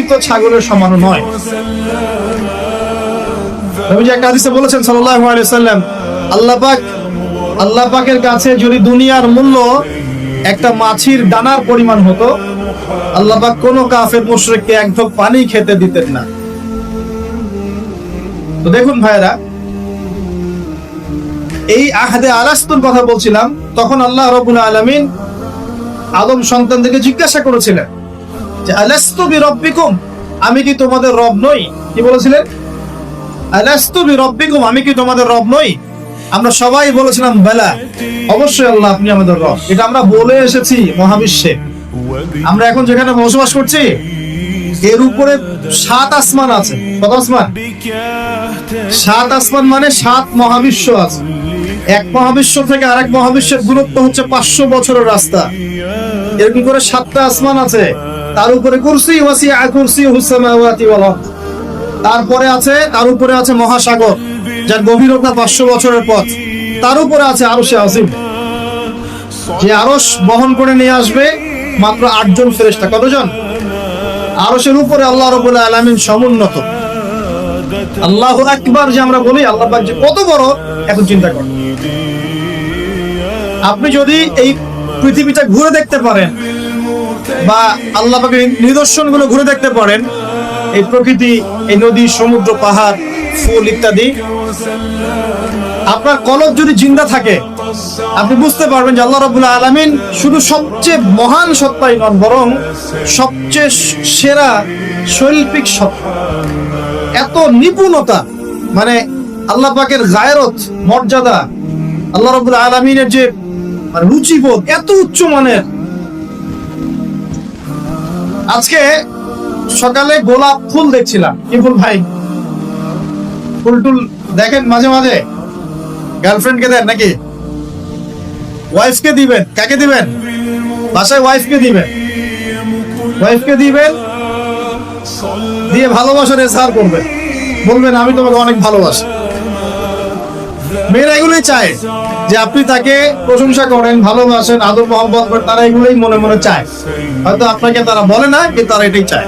মৃত ছাগলের সমান নয়। নবীজি একটা হাদিসে বলেছেন সাল্লাল্লাহু আলাইহি ওয়াসাল্লাম, আল্লাহ পাকের কাছে যদি দুনিয়ার মূল্য একটা মাছির দানার পরিমাণ হতো, আল্লাহ পাক কোন কাফের মুশরিককে এক ঢোক পানি খেতে দিতেন না। তো দেখুন ভাইরা, এই আহাদে আলাস্তুর কথা বলছিলাম, তখন আল্লাহ রাব্বুল আলামিন আদম সন্তানদেরকে জিজ্ঞাসা করেছিলেন যে আলাস্তু বিরাব্বিকুম, আমি কি তোমাদের রব নই? কি বলেছিলেন? আলাস্তু বিরাব্বিকুম, আমি কি তোমাদের রব নই? আমরা সবাই বলেছিলাম বেলা, অবশ্যই আল্লাহ আপনি আমাদের রব। এটা আমরা বলে এসেছি মহাবিশ্বে। আমরা এখন যেখানে বসবাস করছি এর উপরে 7 আসমান আছে। কত আসমান? 7 আসমান মানে 7 মহাবিশ্ব আছে। এক মহাবিশ্ব থেকে আরেক মহাবিশ্বের দূরত্ব হচ্ছে 500 বছরের রাস্তা। এরকম করে 7টা আসমান আছে। তার উপরে কুরসি, ওয়াসিআ কুরসিয়ুহুস সামাওয়াতি ওয়াল আরদ। তার উপরে আছে মহাসাগর, যার গভীরতা 500 বছরের পথ। তার উপরে আছে আরশে আজিম, যে আরশ বহন করে নিয়ে আসবে মাত্র 8 জন ফেরেশতা। কতজন? আরশের উপরে আল্লাহ রাব্বুল আলামিন সমুন্নত। আল্লাহু আকবার যে আমরা বলি, আল্লাহ পাক যে কত বড়, এখন চিন্তা করুন। আপনি যদি এই পৃথিবীটা ঘুরে দেখতে পারেন বা আল্লাহ পাকের নিদর্শনগুলো ঘুরে দেখতে পারেন, এই প্রকৃতি, এই নদী, সমুদ্র, পাহাড়, ফুল ইত্যাদি, আপনার কলব যদি জিন্দা থাকে, আপনি বুঝতে পারবেন যে আল্লাহ রাব্বুল আলামিন শুধু সবচেয়ে মহান সত্তাই নন, বরং সবচেয়ে সেরা শৈল্পিক সত্তা। এত নিপুণতা, মানে আল্লাহ পাকের গায়রত, মর্যাদা, আল্লাহ রাব্বুল আলামিনের যে রুচিবোধ এত উচ্চ মানের। আজকে সকালে গোলাপ ফুল দেখছিলাম। কি ফুল ভাই? ফুল টুল দেখেন মাঝে মাঝে? গার্লফ্রেন্ডকে দেন নাকি? ওয়াইফকে দিবেন? কাকে দিবেন? বাসায় ওয়াইফকে দিবেন। ওয়াইফকে দিবেন, দিয়ে ভালোবাসার এজহার করবেন, বলবেন আমি তোমাকে অনেক ভালোবাসি। মেয়েরা এগুলোই চায় যে আপনি তাকে প্রশংসা করেন, ভালোবাসেন, আদর মহব্বত করেন। তারা এগুলোই মনে মনে চায়। হয়তো আপনাকে তারা বলে না, কিন্তু তারা এটাই চায়।